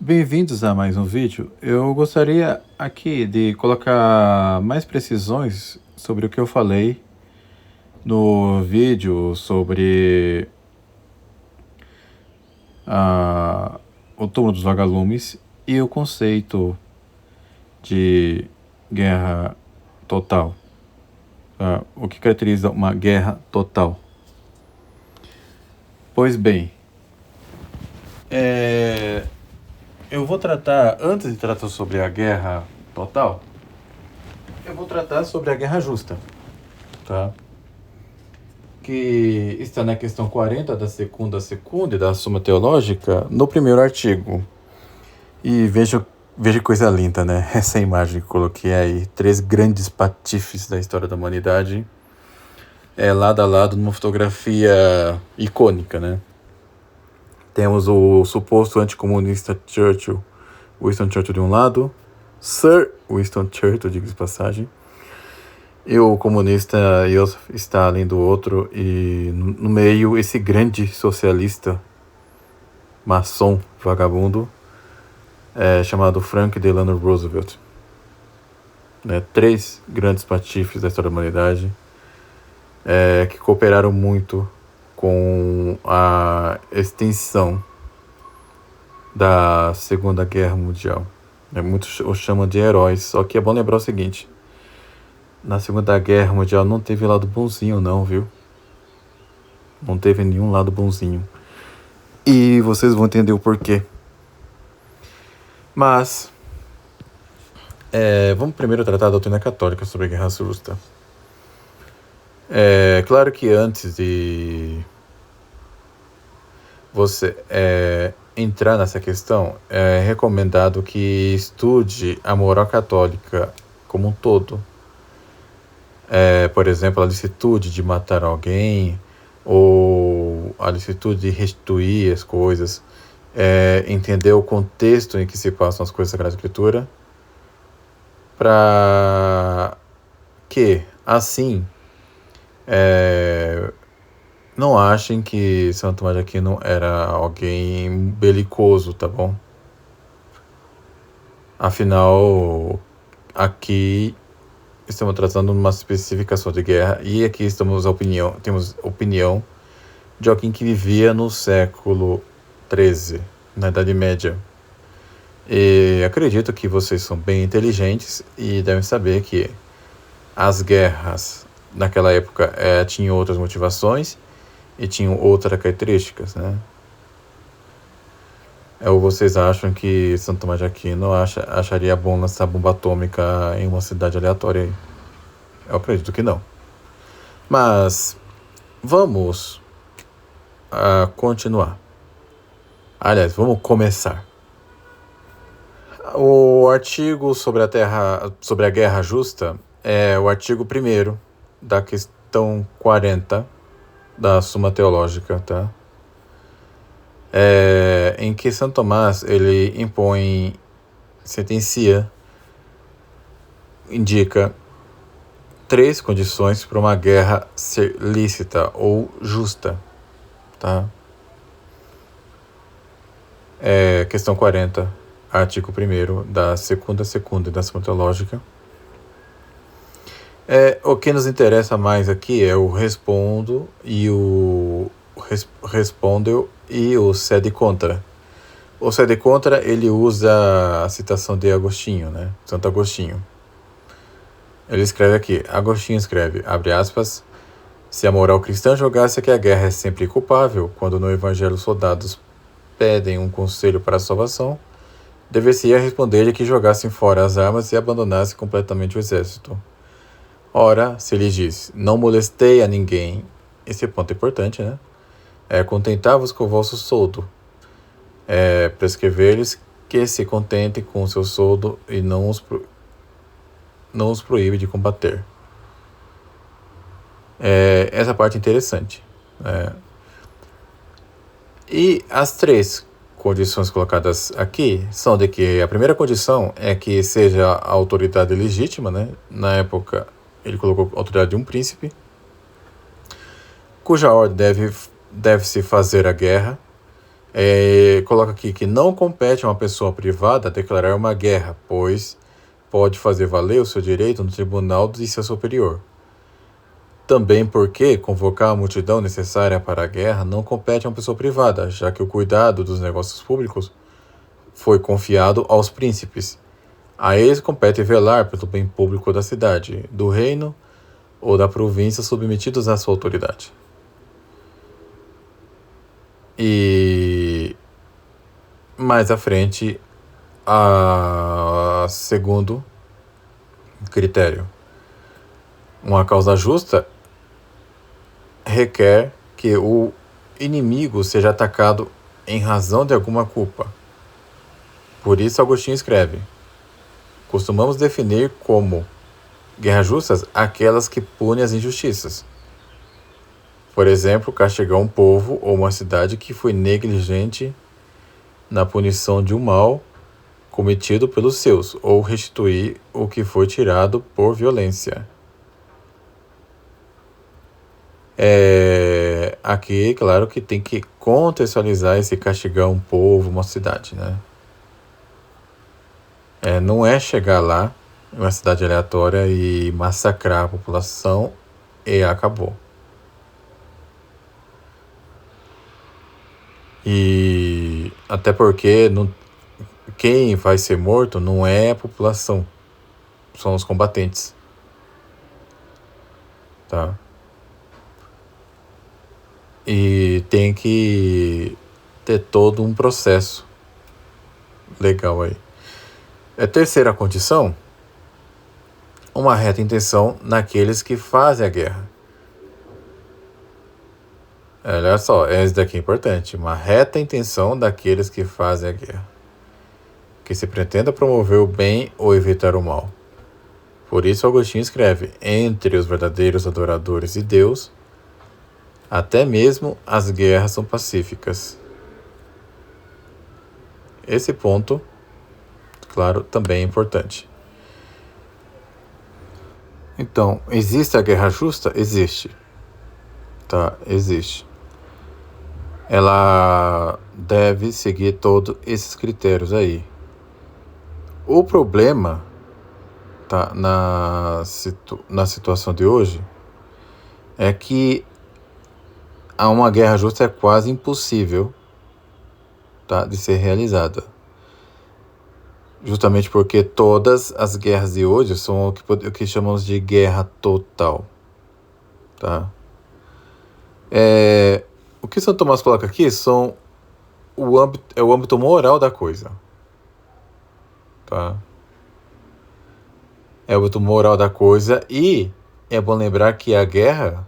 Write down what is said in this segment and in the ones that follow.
Bem-vindos a mais um vídeo. Eu gostaria aqui de colocar mais precisões sobre o que eu falei no vídeo sobre o túmulo dos vagalumes e o conceito de guerra total. O que caracteriza uma guerra total? Pois bem, eu vou tratar, antes de tratar sobre a guerra total, eu vou tratar sobre a guerra justa, tá? Que está na questão 40 da segunda e da Suma Teológica, no primeiro artigo. E veja coisa linda, né? Essa imagem que coloquei aí, 3 grandes patifes da história da humanidade, lado a lado numa fotografia icônica, né? Temos o suposto anticomunista Winston Churchill de um lado, Sir Winston Churchill, diga de passagem, e o comunista Joseph Stalin do outro, e no meio esse grande socialista, maçom, vagabundo, chamado Franklin Delano Roosevelt. 3 grandes patifes da história da humanidade, que cooperaram muito com a extensão da Segunda Guerra Mundial. Muitos o chamam de heróis, só que é bom lembrar o seguinte: na Segunda Guerra Mundial não teve lado bonzinho não, viu? Não teve nenhum lado bonzinho. E vocês vão entender o porquê. Mas, vamos primeiro tratar da doutrina católica sobre a guerra justa. Claro que antes de você entrar nessa questão, é recomendado que estude a moral católica como um todo. Por exemplo, a licitude de matar alguém, ou a licitude de restituir as coisas, entender o contexto em que se passam as coisas da Sagrada Escritura, para que, assim, não achem que Santo Tomás de Aquino era alguém belicoso, tá bom? Afinal, aqui estamos tratando uma especificação de guerra, e aqui temos opinião de alguém que vivia no século XIII, na Idade Média. E acredito que vocês são bem inteligentes e devem saber que as guerras naquela época tinham outras motivações e tinham outras características, né? Ou vocês acham que Santo Tomás de Aquino acharia bom lançar bomba atômica em uma cidade aleatória aí? Eu acredito que não. Mas vamos continuar. Aliás, vamos começar. O artigo sobre a guerra justa é o artigo 1º da questão 40 da Suma Teológica, tá? Em que Santo Tomás ele indica 3 condições para uma guerra ser lícita ou justa, tá? Questão 40, artigo 1º da segunda e da Suma Teológica. O que nos interessa mais aqui é o respondo e o respondeu e o sede contra. O sede contra, ele usa a citação de Agostinho, né? Santo Agostinho. Ele escreve aqui, Agostinho escreve, abre aspas, se a moral cristã julgasse que a guerra é sempre culpável, quando no evangelho os soldados pedem um conselho para a salvação, deveria responder-lhe que jogassem fora as armas e abandonassem completamente o exército. Ora, se ele diz, não molestei a ninguém, esse ponto é importante, né? Contentai-vos com o vosso soldo. Prescrever-lhes que se contentem com o seu soldo e não os proíbe de combater. Essa parte é interessante. E as 3 condições colocadas aqui são de que a primeira condição é que seja a autoridade legítima, né? Na época, ele colocou a autoridade de um príncipe, cuja ordem deve-se fazer a guerra, Coloca aqui que não compete a uma pessoa privada declarar uma guerra, pois pode fazer valer o seu direito no tribunal de seu superior. Também porque convocar a multidão necessária para a guerra não compete a uma pessoa privada, já que o cuidado dos negócios públicos foi confiado aos príncipes. A eles compete velar pelo bem público da cidade, do reino ou da província submetidos à sua autoridade. E mais à frente, segundo critério, uma causa justa requer que o inimigo seja atacado em razão de alguma culpa. Por isso, Agostinho escreve: costumamos definir como guerras justas aquelas que punem as injustiças. Por exemplo, castigar um povo ou uma cidade que foi negligente na punição de um mal cometido pelos seus, ou restituir o que foi tirado por violência. Aqui, claro que tem que contextualizar esse castigar um povo, uma cidade, né? Não é chegar lá, em uma cidade aleatória, e massacrar a população e acabou. E até porque quem vai ser morto não é a população, são os combatentes. Tá? E tem que ter todo um processo legal aí. Terceira condição, uma reta intenção naqueles que fazem a guerra. Olha só, esse daqui é importante. Uma reta intenção daqueles que fazem a guerra. Que se pretenda promover o bem ou evitar o mal. Por isso, Agostinho escreve: entre os verdadeiros adoradores de Deus, até mesmo as guerras são pacíficas. Esse ponto, claro, também é importante. Então, existe a guerra justa? Existe. Tá, existe. Ela deve seguir todos esses critérios aí. O problema, tá, na situação de hoje é que uma guerra justa é quase impossível, tá, de ser realizada. Justamente porque todas as guerras de hoje são o que chamamos de guerra total. Tá? O que São Tomás coloca aqui são o âmbito moral da coisa. Tá? É o âmbito moral da coisa, e é bom lembrar que a guerra,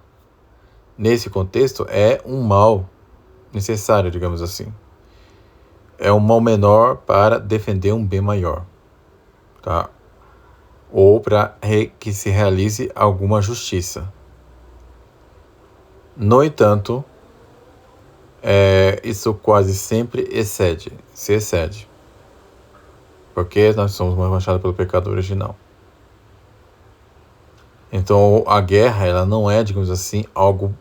nesse contexto, é um mal necessário, digamos assim. É um mal menor para defender um bem maior. Tá? Ou para que se realize alguma justiça. No entanto, isso quase sempre se excede. Porque nós somos manchados pelo pecado original. Então, a guerra, ela não é, digamos assim, algo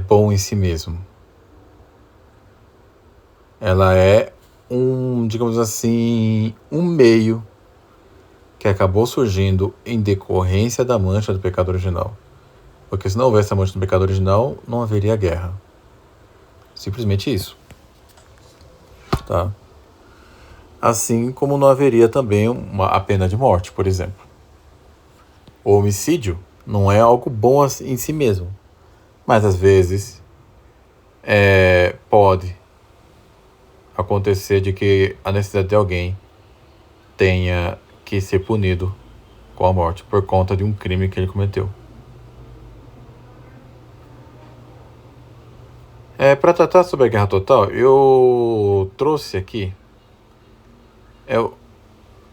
bom em si mesmo. Ela é digamos assim, um meio que acabou surgindo em decorrência da mancha do pecado original. Porque se não houvesse a mancha do pecado original, não haveria guerra. Simplesmente isso. Tá? Assim como não haveria também a pena de morte, por exemplo. O homicídio não é algo bom em si mesmo. Mas às vezes pode acontecer de que a necessidade de alguém tenha que ser punido com a morte por conta de um crime que ele cometeu. Para tratar sobre a guerra total, eu trouxe aqui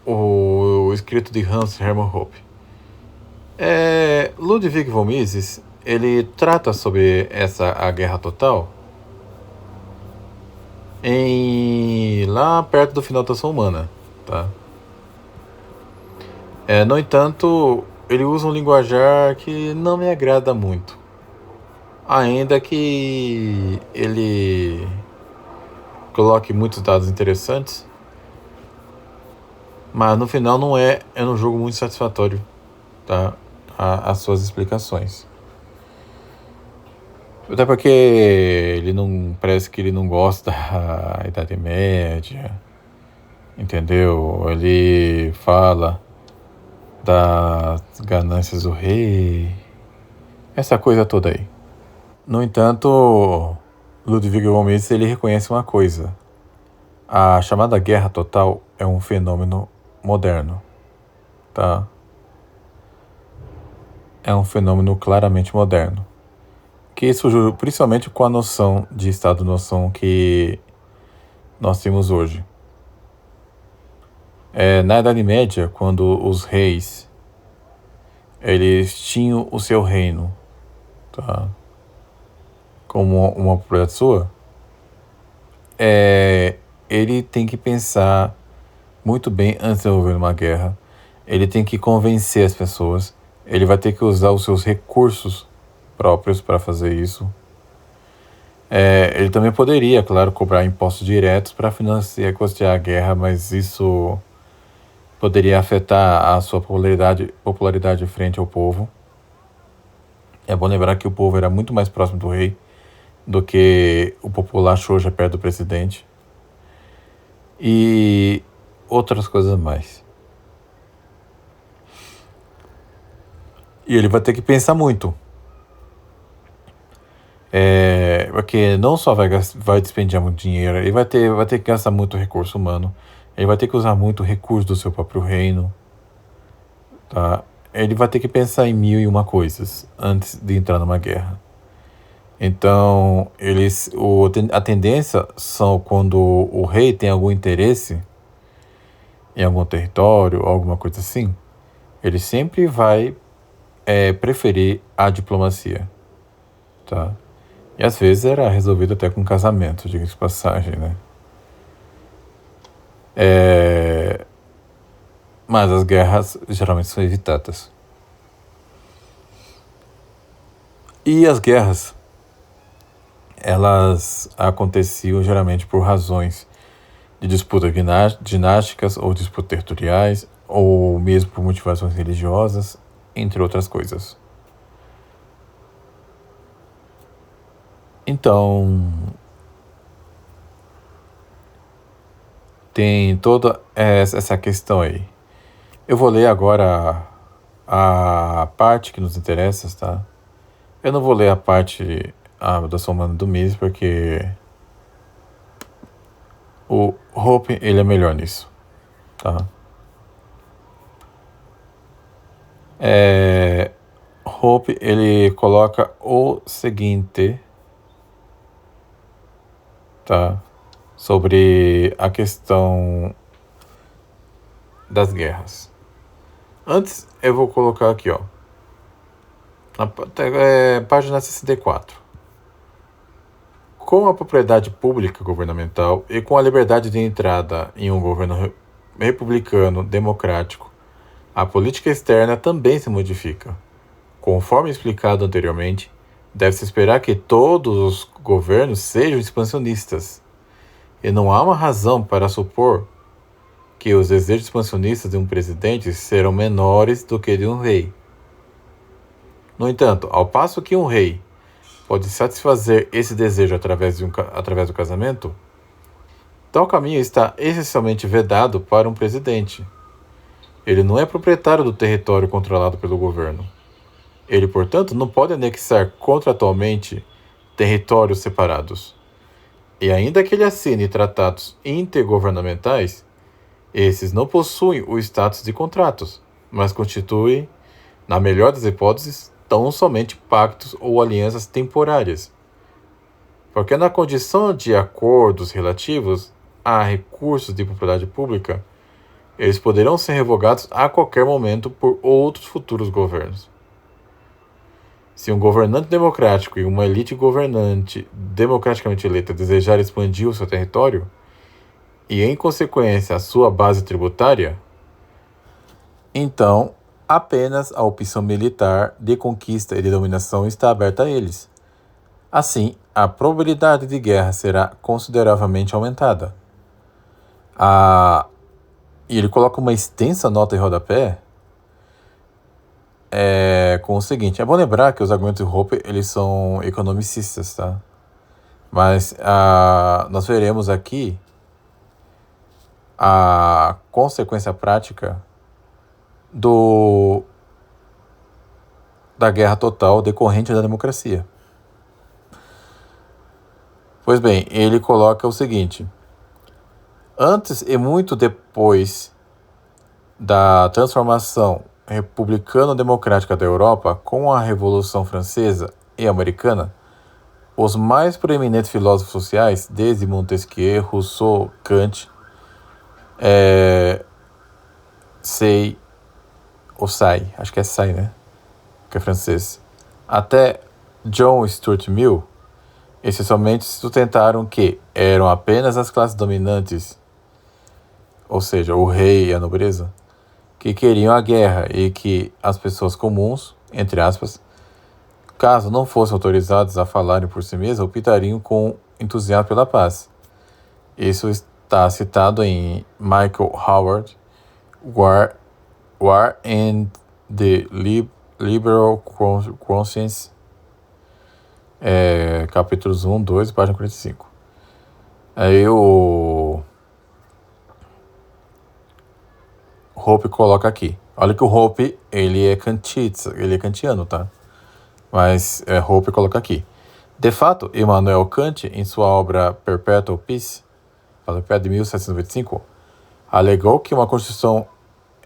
o escrito de Hans Hermann Hoppe. Ludwig von Mises, ele trata sobre a guerra total lá perto do final da ação humana, tá? No entanto, ele usa um linguajar que não me agrada muito, ainda que ele coloque muitos dados interessantes, mas no final não é um jogo muito satisfatório, tá? As suas explicações. Até porque ele não. Parece que ele não gosta da Idade Média. Entendeu? Ele fala das ganâncias do rei. Essa coisa toda aí. No entanto, Ludwig von Mises ele reconhece uma coisa. A chamada guerra total é um fenômeno moderno, tá? É um fenômeno claramente moderno. Que surgiu principalmente com a noção de Estado-noção que nós temos hoje. Na Idade Média, quando os reis eles tinham o seu reino, tá? Como uma propriedade sua, ele tem que pensar muito bem antes de envolver uma guerra. Ele tem que convencer as pessoas. Ele vai ter que usar os seus recursos próprios para fazer isso. Ele também poderia, claro, cobrar impostos diretos para financiar e custear a guerra, mas isso poderia afetar a sua popularidade frente ao povo. É bom lembrar que o povo era muito mais próximo do rei do que o popular xoxa perto do presidente. E outras coisas mais. E ele vai ter que pensar muito. Porque não só vai despendiar muito dinheiro, ele vai ter que gastar muito recurso humano. Ele vai ter que usar muito recurso do seu próprio reino. Tá? Ele vai ter que pensar em 1001 coisas antes de entrar numa guerra. Então, a tendência são quando o rei tem algum interesse em algum território, alguma coisa assim, ele sempre vai preferir a diplomacia, tá? E às vezes era resolvido até com casamento, diga-se de passagem, né? Mas as guerras geralmente são evitadas. E as guerras, elas aconteciam geralmente por razões de disputas dinásticas ou disputas territoriais, ou mesmo por motivações religiosas, entre outras coisas. Então, tem toda essa questão aí. Eu vou ler agora a parte que nos interessa, tá? Eu não vou ler a parte da Somando do Mises, porque o Hoppe, ele é melhor nisso, tá? Hoppe, ele coloca o seguinte, tá? Sobre a questão das guerras. Antes, eu vou colocar aqui, ó. Página 64. Com a propriedade pública governamental e com a liberdade de entrada em um governo republicano democrático, a política externa também se modifica. Conforme explicado anteriormente, deve-se esperar que todos os governos sejam expansionistas, e não há uma razão para supor que os desejos expansionistas de um presidente serão menores do que de um rei. No entanto, ao passo que um rei pode satisfazer esse desejo através do casamento, tal caminho está essencialmente vedado para um presidente. Ele não é proprietário do território controlado pelo governo. Ele, portanto, não pode anexar contratualmente territórios separados. E ainda que ele assine tratados intergovernamentais, esses não possuem o status de contratos, mas constituem, na melhor das hipóteses, tão somente pactos ou alianças temporárias. Porque na condição de acordos relativos a recursos de propriedade pública, eles poderão ser revogados a qualquer momento por outros futuros governos. Se um governante democrático e uma elite governante democraticamente eleita desejar expandir o seu território, e em consequência a sua base tributária, então apenas a opção militar de conquista e de dominação está aberta a eles. Assim, a probabilidade de guerra será consideravelmente aumentada. E ele coloca uma extensa nota em rodapé com o seguinte: é bom lembrar que os argumentos de Hoppe, eles são economicistas, tá? Mas nós veremos aqui a consequência prática da guerra total decorrente da democracia. Pois bem, ele coloca o seguinte: antes e muito depois da transformação republicano-democrática da Europa, com a Revolução Francesa e Americana, os mais proeminentes filósofos sociais, desde Montesquieu, Rousseau, Kant, Say, acho que é Say, né? Que é francês, até John Stuart Mill, essencialmente sustentaram que eram apenas as classes dominantes, ou seja, o rei e a nobreza, que queriam a guerra e que as pessoas comuns, entre aspas, caso não fossem autorizados a falarem por si mesmos, optariam com entusiasmo pela paz. Isso está citado em Michael Howard, War and the Liberal Conscience, capítulos 1, 2, página 45. Aí o Hoppe coloca aqui. Olha que o Hoppe, ele é kantiano, tá? Mas Hoppe coloca aqui: de fato, Immanuel Kant, em sua obra Perpetual Peace, de 1795, alegou que uma Constituição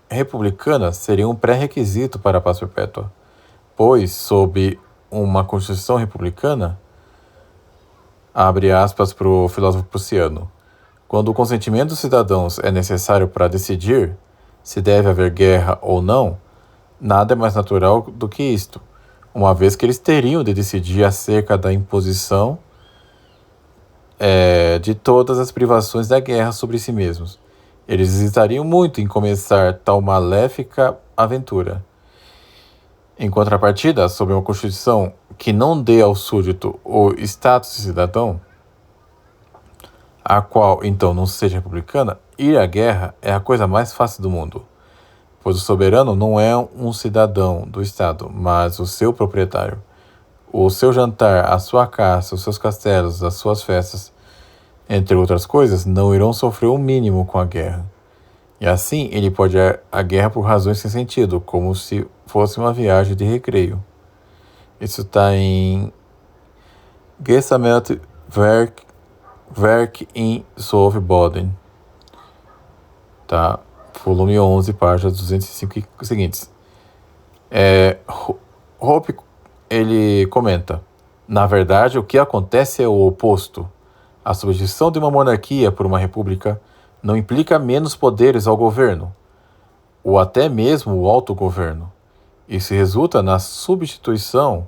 republicana seria um pré-requisito para a paz perpétua, pois, sob uma Constituição republicana, abre aspas para o filósofo prussiano, quando o consentimento dos cidadãos é necessário para decidir se deve haver guerra ou não, nada é mais natural do que isto, uma vez que eles teriam de decidir acerca da imposição de todas as privações da guerra sobre si mesmos. Eles hesitariam muito em começar tal maléfica aventura. Em contrapartida, sob uma Constituição que não dê ao súdito o status de cidadão, a qual então não seja republicana, ir à guerra é a coisa mais fácil do mundo, pois o soberano não é um cidadão do Estado, mas o seu proprietário. O seu jantar, a sua caça, os seus castelos, as suas festas, entre outras coisas, não irão sofrer o mínimo com a guerra. E assim ele pode ir à guerra por razões sem sentido, como se fosse uma viagem de recreio. Isso está em Gesamtwerk in Sovboden, tá? Volume 11, páginas 205 e seguintes. Hoppe, ele comenta: na verdade, o que acontece é o oposto. A substituição de uma monarquia por uma república não implica menos poderes ao governo, ou até mesmo o autogoverno. Isso resulta na substituição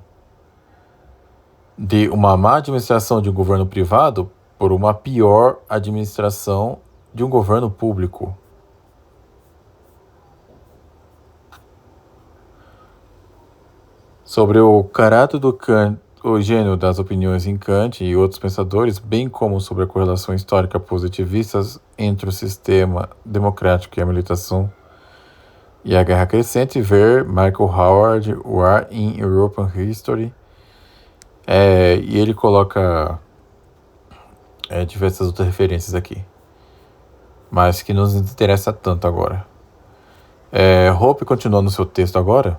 de uma má administração de um governo privado por uma pior administração de um governo público. Sobre o caráter do Kant, o gênio das opiniões em Kant e outros pensadores, bem como sobre a correlação histórica positivista entre o sistema democrático e a militação e a guerra crescente, ver Michael Howard, War in European History, e ele coloca diversas outras referências aqui, mas que nos interessa tanto agora. Hoppe continua no seu texto agora.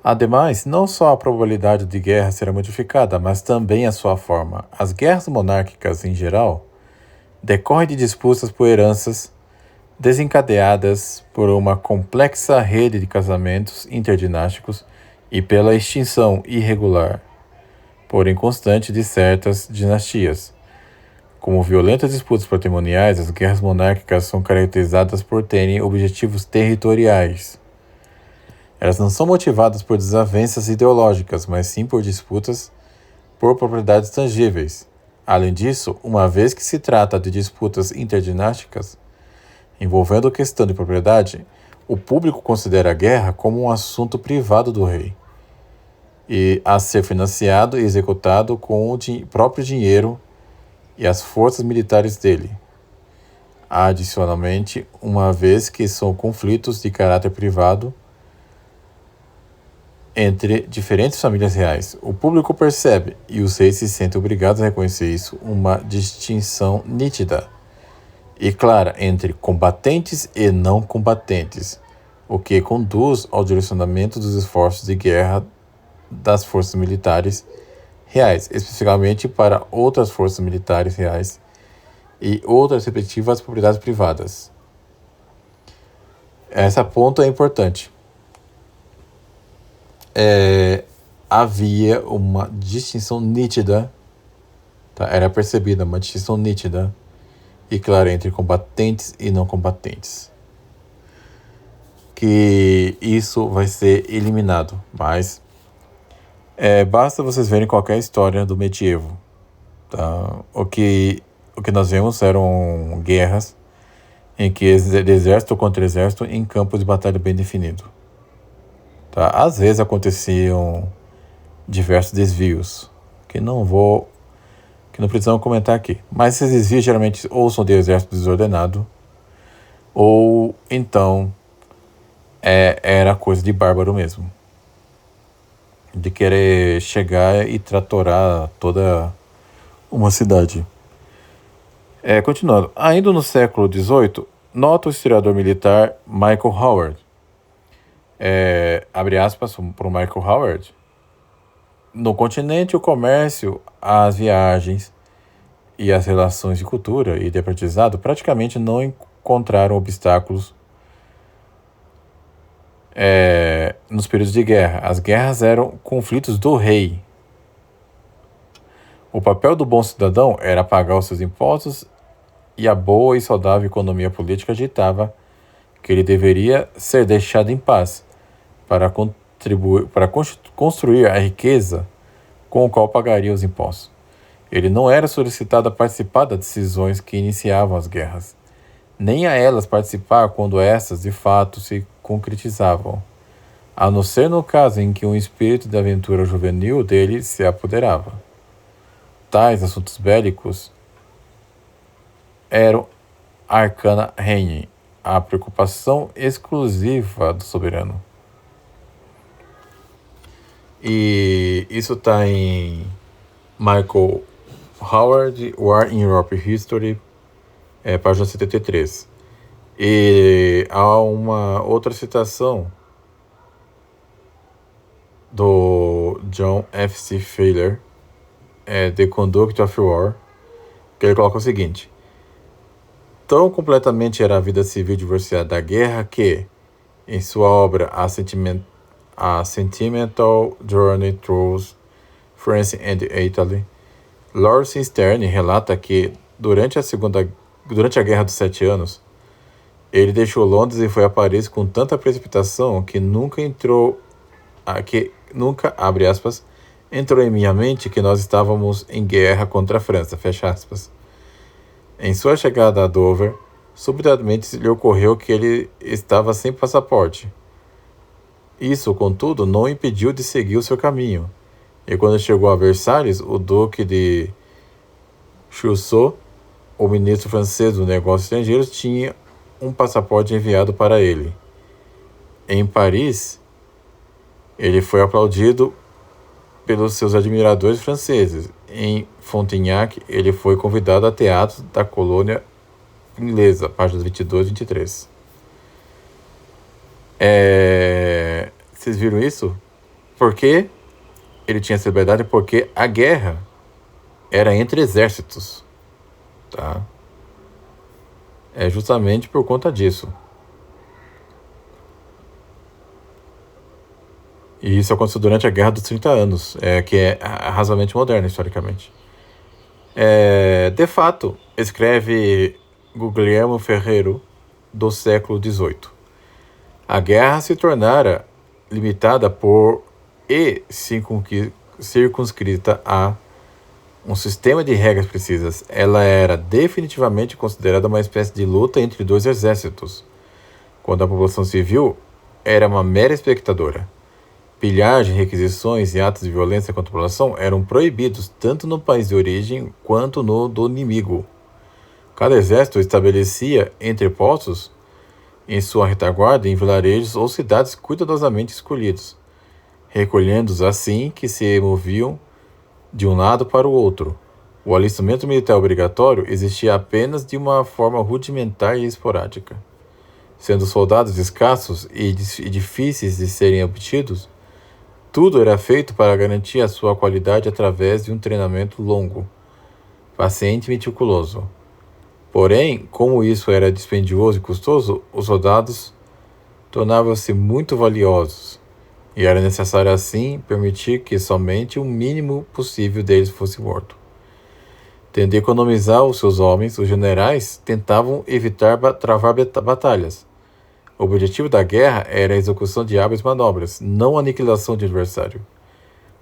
Ademais, não só a probabilidade de guerra será modificada, mas também a sua forma. As guerras monárquicas, em geral, decorrem de disputas por heranças desencadeadas por uma complexa rede de casamentos interdinásticos e pela extinção irregular, porém constante, de certas dinastias. Como violentas disputas patrimoniais, as guerras monárquicas são caracterizadas por terem objetivos territoriais. Elas não são motivadas por desavenças ideológicas, mas sim por disputas por propriedades tangíveis. Além disso, uma vez que se trata de disputas interdinásticas envolvendo a questão de propriedade, o público considera a guerra como um assunto privado do rei. e a ser financiado e executado com o próprio dinheiro e as forças militares dele. Adicionalmente, uma vez que são conflitos de caráter privado entre diferentes famílias reais, o público percebe, e os reis se sentem obrigados a reconhecer isso, uma distinção nítida e clara entre combatentes e não combatentes, o que conduz ao direcionamento dos esforços de guerra das forças militares reais, especificamente para outras forças militares reais e outras respectivas propriedades privadas. Esse ponto é importante. Havia uma distinção nítida, tá? Era percebida uma distinção nítida e clara entre combatentes e não combatentes. Que isso vai ser eliminado, mas basta vocês verem qualquer história do medievo, tá? O que nós vemos eram guerras em que exército contra exército em campos de batalha bem definido. Tá? Às vezes aconteciam diversos desvios, que não precisamos comentar aqui. Mas esses desvios geralmente ou são de exército desordenado, ou então era coisa de bárbaro mesmo. De querer chegar e tratorar toda uma cidade. Continuando. Ainda no século XVIII, nota o historiador militar Michael Howard. Abre aspas para o Michael Howard. No continente, o comércio, as viagens e as relações de cultura e de aprendizado praticamente não encontraram obstáculos nos períodos de guerra. As guerras eram conflitos do rei. O papel do bom cidadão era pagar os seus impostos e a boa e saudável economia política ditava que ele deveria ser deixado em paz para construir a riqueza com a qual pagaria os impostos. Ele não era solicitado a participar das decisões que iniciavam as guerras, nem a elas participar quando essas de fato se concretizavam, a não ser no caso em que um espírito de aventura juvenil dele se apoderava. Tais assuntos bélicos eram arcana regnum, a preocupação exclusiva do soberano. E isso está em Michael Howard, War in Europe History, página 73. E há uma outra citação do John F. C. Fowler, The Conduct of War, que ele coloca o seguinte: tão completamente era a vida civil divorciada da guerra que, em sua obra A Sentimental Journey Through France and Italy, Lawrence Sterne relata que, durante a Guerra dos 7 Anos, ele deixou Londres e foi a Paris com tanta precipitação que nunca, abre aspas, entrou em minha mente que nós estávamos em guerra contra a França, fecha aspas. Em sua chegada a Dover, subitamente lhe ocorreu que ele estava sem passaporte. Isso, contudo, não o impediu de seguir o seu caminho. E quando chegou a Versalhes, o duque de Choiseul, o ministro francês dos negócios estrangeiros, tinha um passaporte enviado para ele. Em Paris, ele foi aplaudido pelos seus admiradores franceses. Em Frontenac, ele foi convidado a teatros da colônia inglesa, páginas 22 e 23. Vocês viram isso? Porque ele tinha essa liberdade, porque a guerra era entre exércitos, tá? É justamente por conta disso. E isso aconteceu durante a Guerra dos 30 Anos, que é razoavelmente moderna historicamente. De fato, escreve Guglielmo Ferrero, do século XVIII. A guerra se tornara limitada e circunscrita a um sistema de regras precisas. Ela era definitivamente considerada uma espécie de luta entre dois exércitos, quando a população civil era uma mera espectadora. Pilhagem, requisições e atos de violência contra a população eram proibidos tanto no país de origem quanto no do inimigo. Cada exército estabelecia entrepostos em sua retaguarda em vilarejos ou cidades cuidadosamente escolhidos, recolhendo-os assim que se moviam de um lado para o outro. O alistamento militar obrigatório existia apenas de uma forma rudimentar e esporádica. Sendo soldados escassos e difíceis de serem obtidos, tudo era feito para garantir a sua qualidade através de um treinamento longo, paciente e meticuloso. Porém, como isso era dispendioso e custoso, os soldados tornavam-se muito valiosos, e era necessário assim permitir que somente o mínimo possível deles fosse morto. Tendo de economizar os seus homens, os generais tentavam evitar travar batalhas. O objetivo da guerra era a execução de hábeis manobras, não a aniquilação de adversário.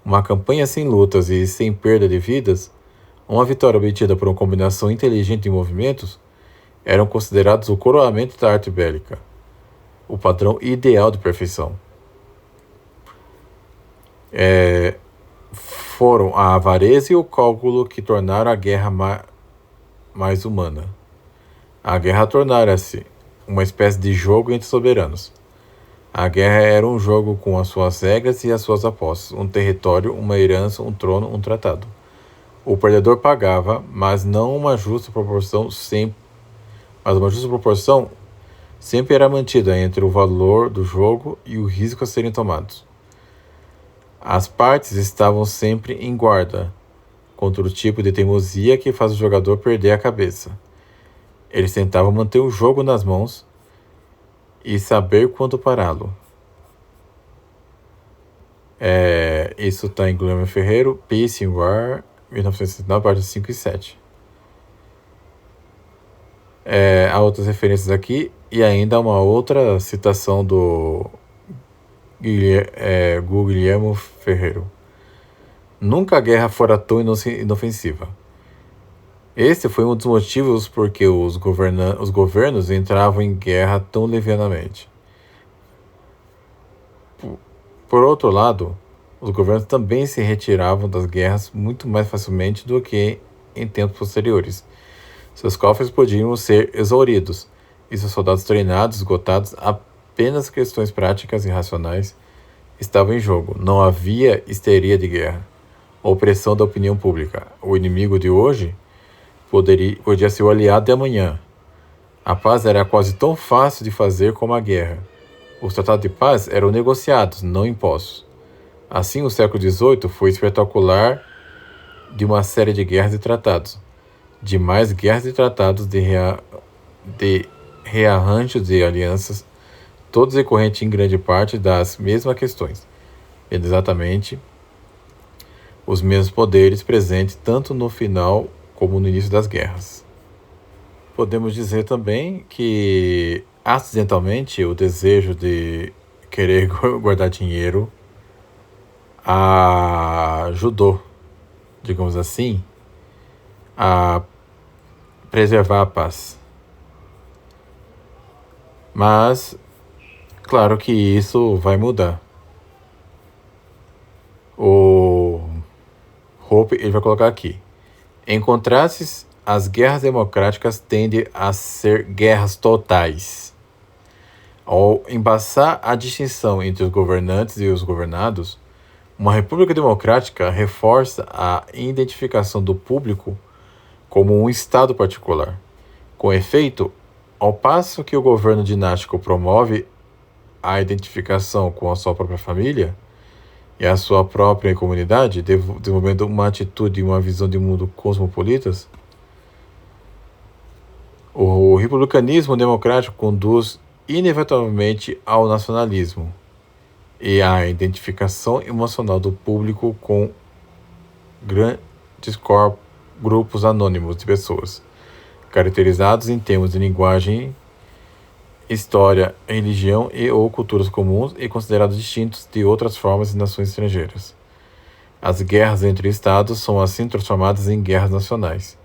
Uma campanha sem lutas e sem perda de vidas, uma vitória obtida por uma combinação inteligente de movimentos, eram considerados o coroamento da arte bélica, o padrão ideal de perfeição. Foram a avareza e o cálculo que tornaram a guerra mais humana. A guerra tornara-se uma espécie de jogo entre soberanos. A guerra era um jogo com as suas regras e as suas apostas, um território, uma herança, um trono, um tratado. O perdedor pagava, mas uma justa proporção sempre era mantida entre o valor do jogo e o risco a serem tomados. As partes estavam sempre em guarda contra o tipo de teimosia que faz o jogador perder a cabeça. Eles tentavam manter o jogo nas mãos e saber quando pará-lo. Isso está em Guilherme Ferreiro, Peace and War, 1969, páginas 5 e 7. Há outras referências aqui e ainda uma outra citação do Guilherme Ferreiro. Nunca a guerra fora tão inofensiva. Este foi um dos motivos por que os governos entravam em guerra tão levianamente. Por outro lado, os governos também se retiravam das guerras muito mais facilmente do que em tempos posteriores. Seus cofres podiam ser exauridos, e seus soldados treinados, esgotados, apenas questões práticas e racionais estavam em jogo. Não havia histeria de guerra, opressão da opinião pública. O inimigo de hoje podia ser o aliado de amanhã. A paz era quase tão fácil de fazer como a guerra. Os tratados de paz eram negociados, não impostos. Assim, o século XVIII foi espetacular de uma série de guerras e tratados, de mais guerras e tratados, de rearranjos de alianças, todos decorrentes em grande parte das mesmas questões, tendo exatamente os mesmos poderes presentes tanto no final como no início das guerras. Podemos dizer também que, acidentalmente, o desejo de querer guardar dinheiro ajudou, digamos assim, a preservar a paz. Mas, claro que isso vai mudar. O Hope, ele vai colocar aqui. Em contrastes, as guerras democráticas tendem a ser guerras totais. Ao embaçar a distinção entre os governantes e os governados, uma república democrática reforça a identificação do público como um estado particular. Com efeito, ao passo que o governo dinástico promove a identificação com a sua própria família e a sua própria comunidade, desenvolvendo uma atitude e uma visão de mundo cosmopolitas, o republicanismo democrático conduz inevitavelmente ao nacionalismo e à identificação emocional do público com grandes grupos anônimos de pessoas, caracterizados em termos de linguagem, história, religião ou culturas comuns e considerados distintos de outras formas de nações estrangeiras. As guerras entre estados são assim transformadas em guerras nacionais.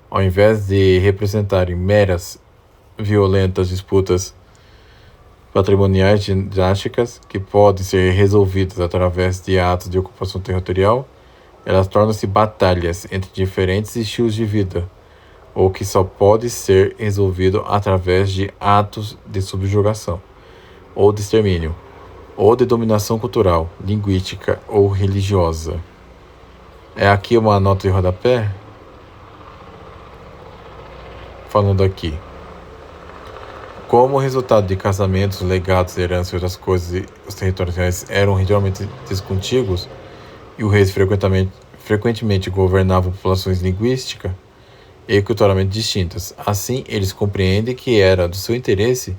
Ao invés de representarem meras, violentas disputas patrimoniais dinásticas que podem ser resolvidas através de atos de ocupação territorial, elas tornam-se batalhas entre diferentes estilos de vida, ou que só pode ser resolvido através de atos de subjugação, ou de extermínio, ou de dominação cultural, linguística ou religiosa. É aqui uma nota de rodapé, falando aqui. Como resultado de casamentos, legados, heranças e outras coisas, os territórios eram regionalmente descontíguos e os reis frequentemente governavam populações linguísticas e culturalmente distintas. Assim, eles compreendem que era do seu interesse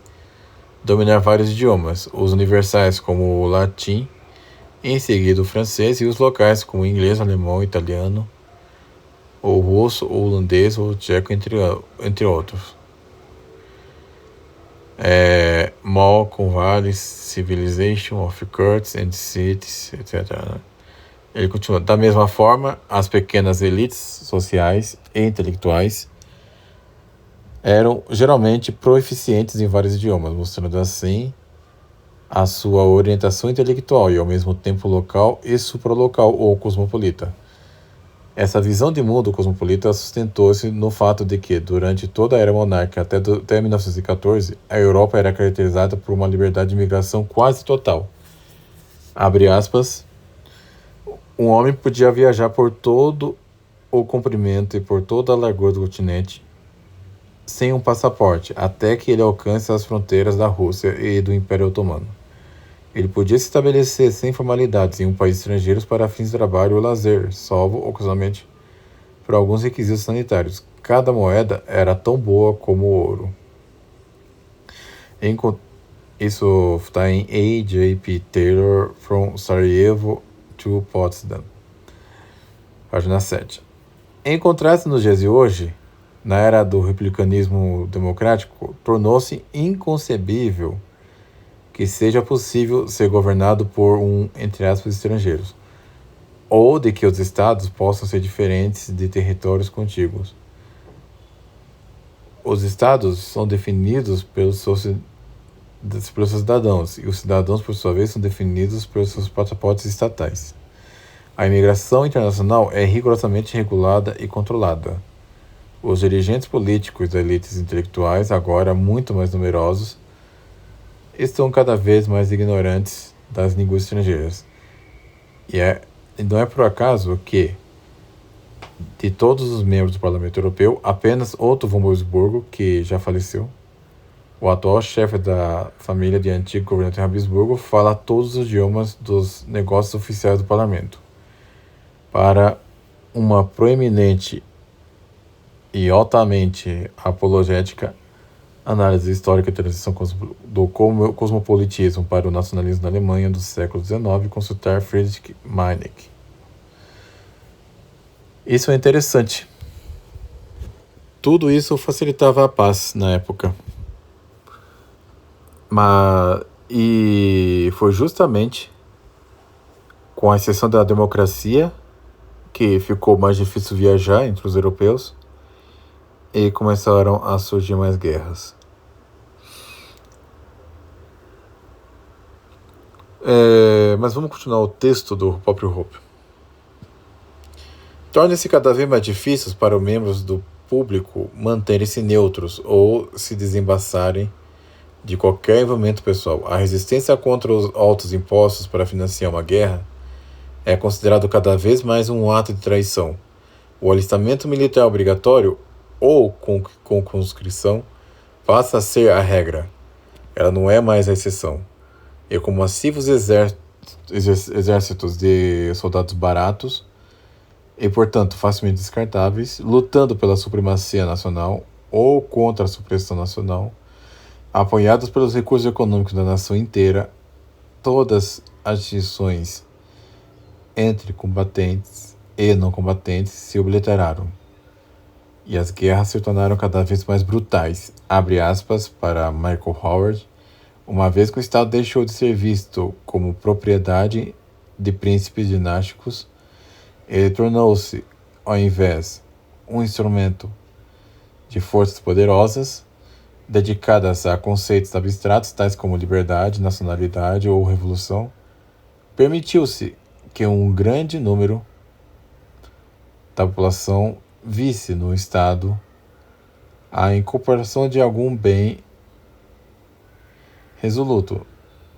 dominar vários idiomas, os universais como o latim, em seguida o francês, e os locais como o inglês, alemão, italiano, o russo, o holandês ou o tcheco, entre outros. Malcolm Vallis, Civilization of Courts and Cities, etc. Ele continua. Da mesma forma, as pequenas elites sociais e intelectuais eram geralmente proficientes em vários idiomas, mostrando assim a sua orientação intelectual e ao mesmo tempo local e supralocal ou cosmopolita. Essa visão de mundo cosmopolita sustentou-se no fato de que, durante toda a era monárquica até 1914, a Europa era caracterizada por uma liberdade de migração quase total. Abre aspas. Um homem podia viajar por todo o comprimento e por toda a largura do continente sem um passaporte, até que ele alcance as fronteiras da Rússia e do Império Otomano. Ele podia se estabelecer sem formalidades em um país estrangeiro para fins de trabalho ou lazer, salvo ocasionalmente por alguns requisitos sanitários. Cada moeda era tão boa como o ouro. Isso está em A.J.P. Taylor, From Sarajevo to Potsdam, página 7. Em contraste, nos dias de hoje, na era do republicanismo democrático, tornou-se inconcebível que seja possível ser governado por entre aspas, estrangeiros, ou de que os estados possam ser diferentes de territórios contíguos. Os estados são definidos pelos seus cidadãos, e os cidadãos, por sua vez, são definidos pelos seus passaportes estatais. A imigração internacional é rigorosamente regulada e controlada. Os dirigentes políticos das elites intelectuais, agora muito mais numerosos, estão cada vez mais ignorantes das línguas estrangeiras. E não é por acaso que, de todos os membros do Parlamento Europeu, apenas Otto von Habsburgo, que já faleceu, o atual chefe da família de antigo governante de Habsburgo, fala todos os idiomas dos negócios oficiais do Parlamento. Para uma proeminente e altamente apologética análise histórica e transição do cosmopolitismo para o nacionalismo da Alemanha do século XIX, consultar Friedrich Meinecke. Isso é interessante. Tudo isso facilitava a paz na época. E foi justamente com a exceção da democracia que ficou mais difícil viajar entre os europeus e começaram a surgir mais guerras. Mas vamos continuar o texto do próprio Hoppe. Torna-se cada vez mais difícil para os membros do público manterem-se neutros ou se desembaçarem de qualquer envolvimento pessoal. A resistência contra os altos impostos para financiar uma guerra é considerado cada vez mais um ato de traição. O alistamento militar obrigatório ou com conscrição passa a ser a regra. Ela não é mais a exceção. E com massivos exércitos de soldados baratos e, portanto, facilmente descartáveis, lutando pela supremacia nacional ou contra a supressão nacional, apoiados pelos recursos econômicos da nação inteira, todas as distinções entre combatentes e não combatentes se obliteraram. E as guerras se tornaram cada vez mais brutais, abre aspas para Michael Howard, uma vez que o Estado deixou de ser visto como propriedade de príncipes dinásticos, ele tornou-se, ao invés, um instrumento de forças poderosas dedicadas a conceitos abstratos tais como liberdade, nacionalidade ou revolução, permitiu-se que um grande número da população visse no Estado a incorporação de algum bem resoluto,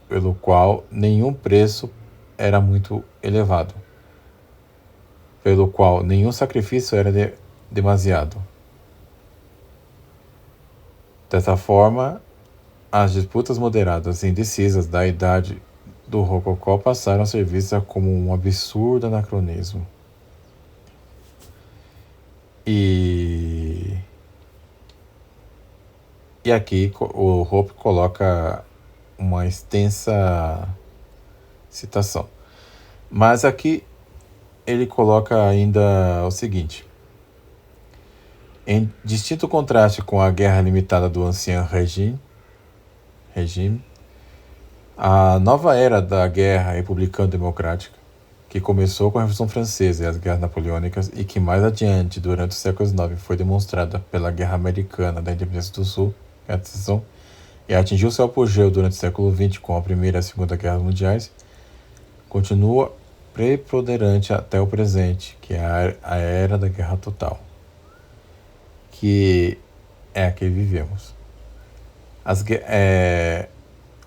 pelo qual nenhum preço era muito elevado, pelo qual nenhum sacrifício era demasiado. Dessa forma, as disputas moderadas e indecisas da idade do Rococó passaram a ser vistas como um absurdo anacronismo. E aqui o Hope coloca uma extensa citação. Mas aqui ele coloca ainda o seguinte: em distinto contraste com a guerra limitada do ancião regime, a nova era da guerra republicano-democrática, que começou com a Revolução Francesa e as guerras napoleônicas e que mais adiante, durante o século XIX, foi demonstrada pela Guerra Americana da Independência do Sul, e atingiu seu apogeu durante o século XX com a Primeira e a Segunda Guerras Mundiais, continua preponderante até o presente, que é a era da guerra total, que é a que vivemos.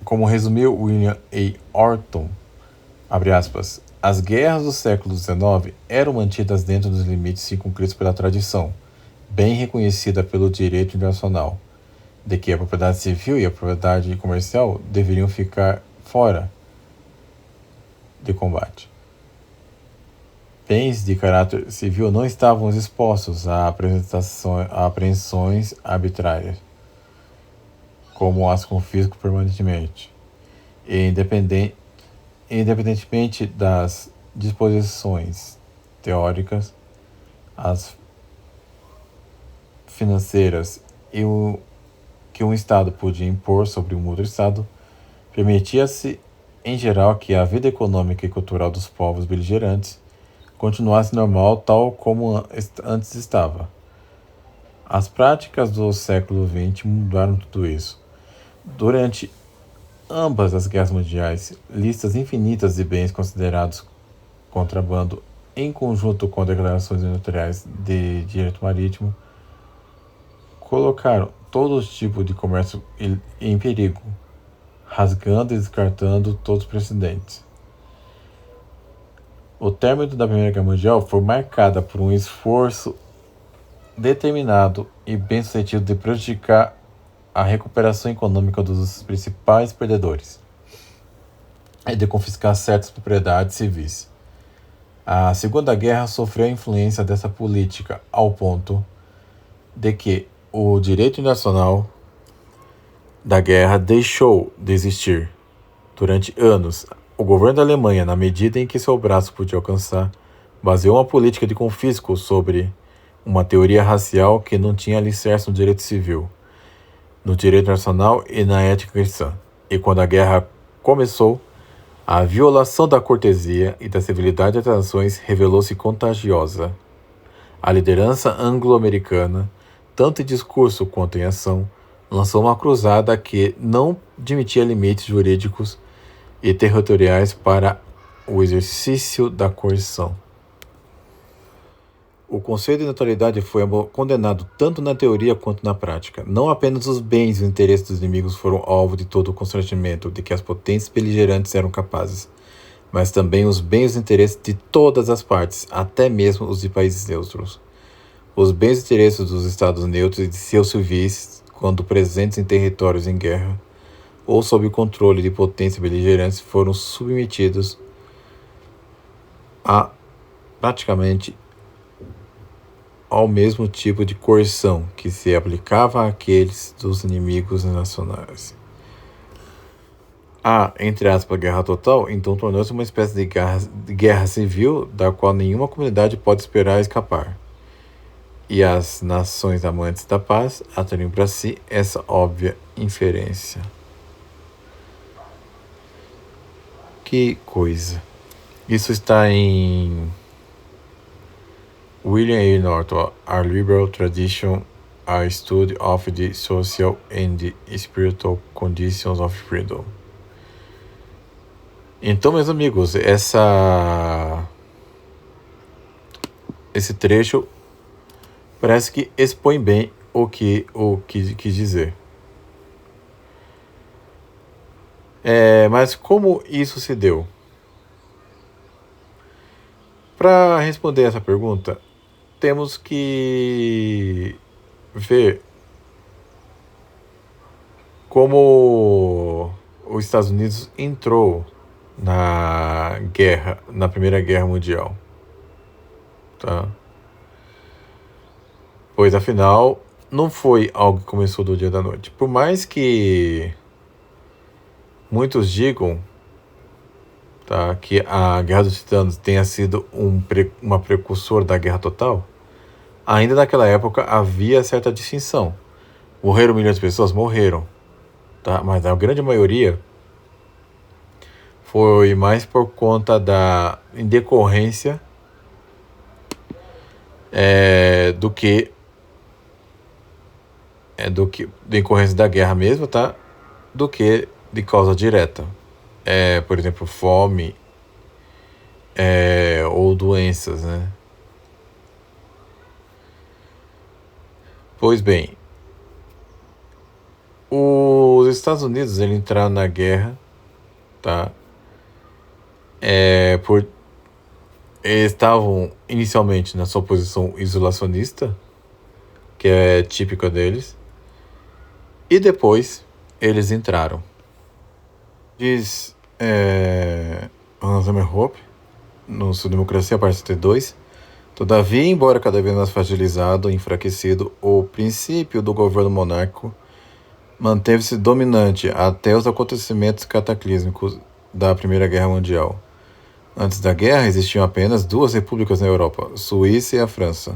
Como resumiu William A. Orton, abre aspas, as guerras do século XIX eram mantidas dentro dos limites circunscritos pela tradição, bem reconhecida pelo direito internacional, de que a propriedade civil e a propriedade comercial deveriam ficar fora de combate. Bens de caráter civil não estavam expostos a apreensões arbitrárias, como as confisco permanentemente, e independentemente das disposições teóricas, as financeiras e o que um Estado podia impor sobre um outro Estado, permitia-se, em geral, que a vida econômica e cultural dos povos beligerantes continuasse normal tal como antes estava. As práticas do século XX mudaram tudo isso. Durante ambas as guerras mundiais, listas infinitas de bens considerados contrabando, em conjunto com declarações unilaterais de direito marítimo, colocaram todo tipo de comércio em perigo, rasgando e descartando todos os precedentes. O término da Primeira Guerra Mundial foi marcada por um esforço determinado e bem-sucedido de prejudicar a recuperação econômica dos principais perdedores e de confiscar certas propriedades civis. A Segunda Guerra sofreu a influência dessa política ao ponto de que o direito internacional da guerra deixou de existir. Durante anos, o governo da Alemanha, na medida em que seu braço podia alcançar, baseou uma política de confisco sobre uma teoria racial que não tinha alicerce no direito civil, no direito internacional e na ética cristã. E quando a guerra começou, a violação da cortesia e da civilidade das nações revelou-se contagiosa. A liderança anglo-americana, tanto em discurso quanto em ação, lançou uma cruzada que não admitia limites jurídicos e territoriais para o exercício da coerção. O conceito de neutralidade foi condenado tanto na teoria quanto na prática. Não apenas os bens e os interesses dos inimigos foram alvo de todo o constrangimento de que as potências beligerantes eram capazes, mas também os bens e os interesses de todas as partes, até mesmo os de países neutros. Os bens e interesses dos estados neutros e de seus civis, quando presentes em territórios em guerra, ou sob o controle de potências beligerantes, foram submetidos a praticamente ao mesmo tipo de coerção que se aplicava àqueles dos inimigos nacionais. A, entre aspas, guerra total, então tornou-se uma espécie de guerra civil da qual nenhuma comunidade pode esperar escapar. E as nações amantes da paz atraíram para si essa óbvia inferência. Que coisa. Isso está em William A. Norton, Our Liberal Tradition a study of the social and the spiritual conditions of freedom. Então, meus amigos, esse trecho parece que expõe bem o que quis dizer. Mas como isso se deu? Para responder essa pergunta, temos que ver como os Estados Unidos entrou na Primeira Guerra Mundial, tá? Pois afinal, não foi algo que começou do dia da noite. Por mais que muitos digam, tá, que a Guerra dos Titanos tenha sido uma precursora da Guerra Total, ainda naquela época havia certa distinção. Morreram milhões de pessoas? Morreram. Tá? Mas a grande maioria foi mais por conta da decorrência do que decorrência da guerra mesmo, tá? Do que de causa direta. Por exemplo, fome ou doenças, né? Pois bem, os Estados Unidos entraram na guerra, tá? Eles estavam inicialmente na sua posição isolacionista, que é típica deles, e depois eles entraram. Diz Hans Hope, no sua Democracia, parte 72, todavia, embora cada vez mais fragilizado e enfraquecido, o princípio do governo monárquico manteve-se dominante até os acontecimentos cataclísmicos da Primeira Guerra Mundial. Antes da guerra, existiam apenas 2 repúblicas na Europa, Suíça e a França.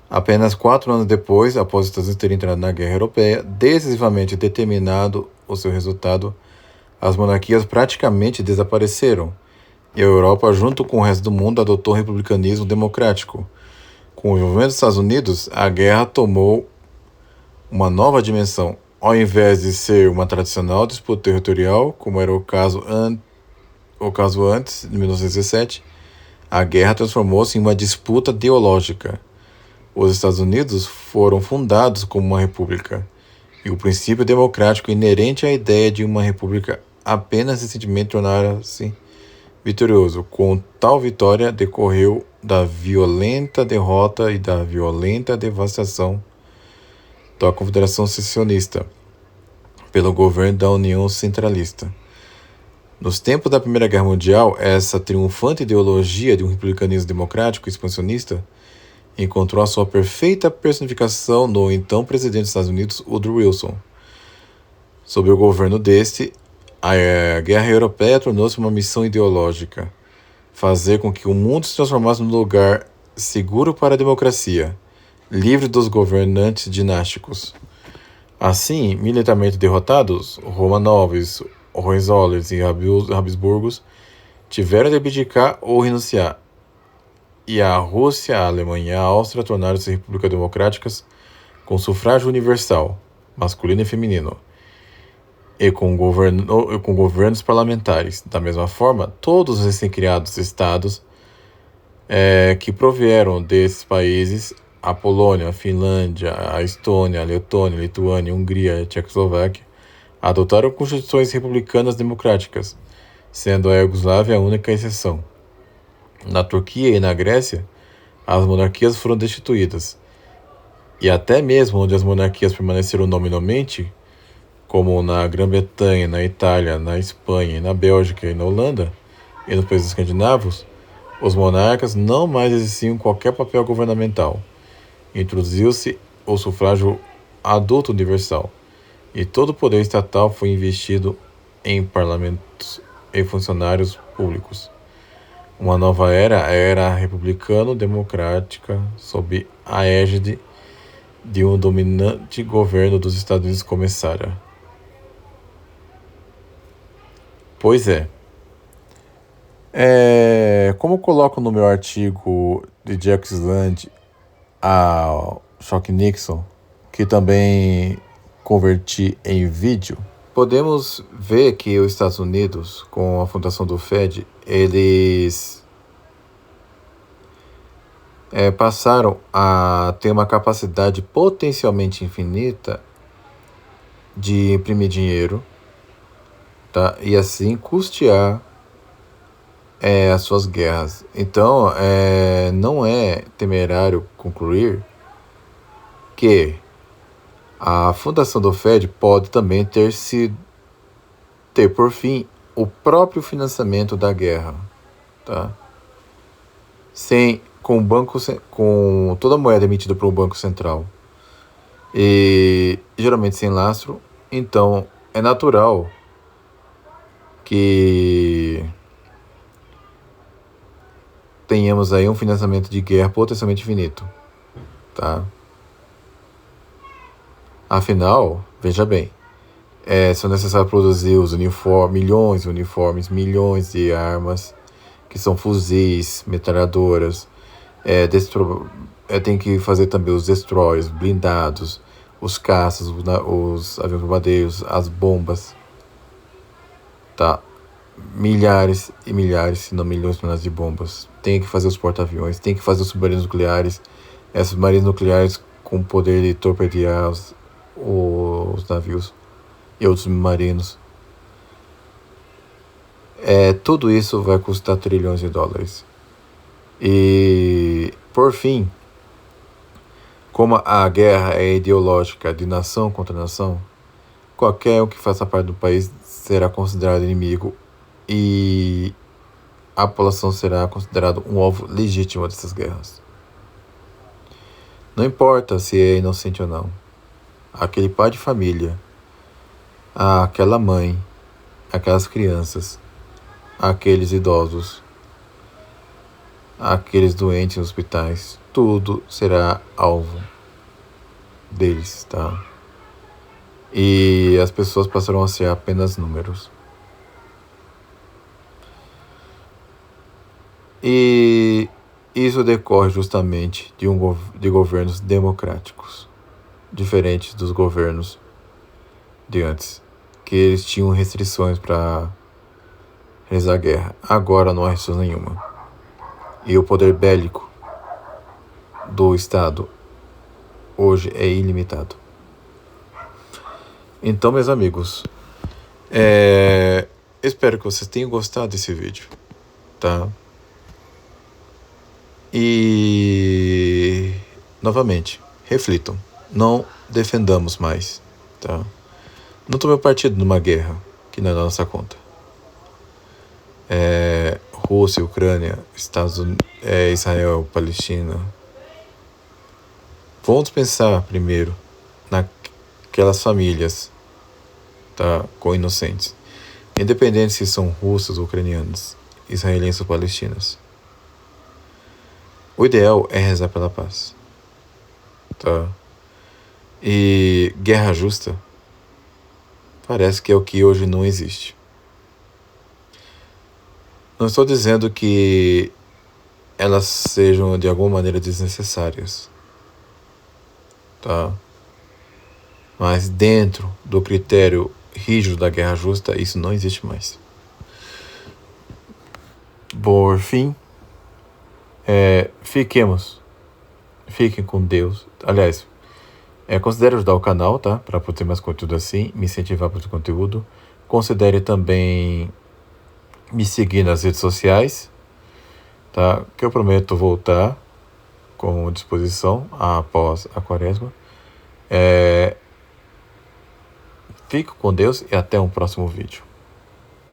Apenas 4 anos depois, após os Estados Unidos terem entrado na Guerra Europeia, decisivamente determinado o seu resultado, as monarquias praticamente desapareceram, e a Europa, junto com o resto do mundo, adotou o republicanismo democrático. Com o envolvimento dos Estados Unidos, a guerra tomou uma nova dimensão. Ao invés de ser uma tradicional disputa territorial, como era o caso antes, de 1917, a guerra transformou-se em uma disputa ideológica. Os Estados Unidos foram fundados como uma república, e o princípio democrático inerente à ideia de uma república apenas recentemente tornara-se vitorioso. Com tal vitória decorreu da violenta derrota e da violenta devastação da Confederação Secessionista pelo governo da União Centralista. Nos tempos da Primeira Guerra Mundial, essa triunfante ideologia de um republicanismo democrático e expansionista encontrou a sua perfeita personificação no então presidente dos Estados Unidos, Woodrow Wilson. Sob o governo deste, a guerra europeia tornou-se uma missão ideológica, fazer com que o mundo se transformasse num lugar seguro para a democracia, livre dos governantes dinásticos. Assim, militarmente derrotados, Romanovs, Hohenzollerns e Habsburgos tiveram de abdicar ou renunciar, e a Rússia, a Alemanha e a Áustria tornaram-se repúblicas democráticas com sufrágio universal, masculino e feminino, e com governos parlamentares. Da mesma forma, todos os recém-criados estados que provieram desses países, a Polônia, a Finlândia, a Estônia, a Letônia, a Lituânia, a Hungria e a Tchecoslováquia, adotaram constituições republicanas democráticas, sendo a Iugoslávia a única exceção. Na Turquia e na Grécia, as monarquias foram destituídas, e até mesmo onde as monarquias permaneceram nominalmente, como na Grã-Bretanha, na Itália, na Espanha, na Bélgica e na Holanda, e nos países escandinavos, os monarcas não mais exerciam qualquer papel governamental. Introduziu-se o sufrágio adulto universal, e todo o poder estatal foi investido em parlamentos e funcionários públicos. Uma nova era, a era republicano-democrática, sob a égide de um dominante governo dos Estados Unidos começara. Pois como coloco no meu artigo de Jack Land a Choque Nixon, que também converti em vídeo, podemos ver que os Estados Unidos, com a fundação do Fed, eles passaram a ter uma capacidade potencialmente infinita de imprimir dinheiro, tá? E assim custear as suas guerras. Então, não é temerário concluir que a fundação do Fed pode também ter por fim o próprio financiamento da guerra, tá? Com toda a moeda emitida por um banco central e geralmente sem lastro, então é natural que tenhamos aí um financiamento de guerra potencialmente infinito, tá? Afinal, veja bem, são necessários produzir milhões de uniformes, milhões de armas, que são fuzis, metralhadoras, tem que fazer também os destroyers, blindados, os caças, os aviões bombardeiros, as bombas, tá? Milhares e milhares, se não milhões de bombas. Tem que fazer os porta-aviões, tem que fazer os submarinos nucleares, submarinos nucleares com poder de torpedear os navios e outros submarinos. Tudo isso vai custar trilhões de dólares. E, por fim, como a guerra é ideológica de nação contra nação, qualquer um que faça parte do país será considerado inimigo e a população será considerada um alvo legítimo dessas guerras. Não importa se é inocente ou não. Aquele pai de família, aquela mãe, aquelas crianças, aqueles idosos, aqueles doentes em hospitais, tudo será alvo deles, tá? E as pessoas passarão a ser apenas números. E isso decorre justamente de governos democráticos, diferentes dos governos de antes, que eles tinham restrições para realizar a guerra. Agora não há restrição nenhuma. E o poder bélico do Estado hoje é ilimitado. Então, meus amigos, espero que vocês tenham gostado desse vídeo, tá? E, novamente, reflitam. Não defendamos mais, tá? Não tomemos partido numa guerra que não é da nossa conta. Rússia, Ucrânia, Estados Unidos, Israel, Palestina. Vamos pensar primeiro naquelas famílias, tá, com inocentes, independente se são russos, ucranianos, israelenses ou palestinos. O ideal é rezar pela paz, tá? E guerra justa parece que é o que hoje não existe. Não estou dizendo que elas sejam de alguma maneira desnecessárias, tá? Mas dentro do critério rígido da guerra justa, isso não existe mais. Por fim, fiquem com Deus. Aliás, considere ajudar o canal, tá? Para ter mais conteúdo assim, me incentivar para o conteúdo. Considere também me seguir nas redes sociais, tá? Que eu prometo voltar com disposição após a quaresma. Fique com Deus e até um próximo vídeo.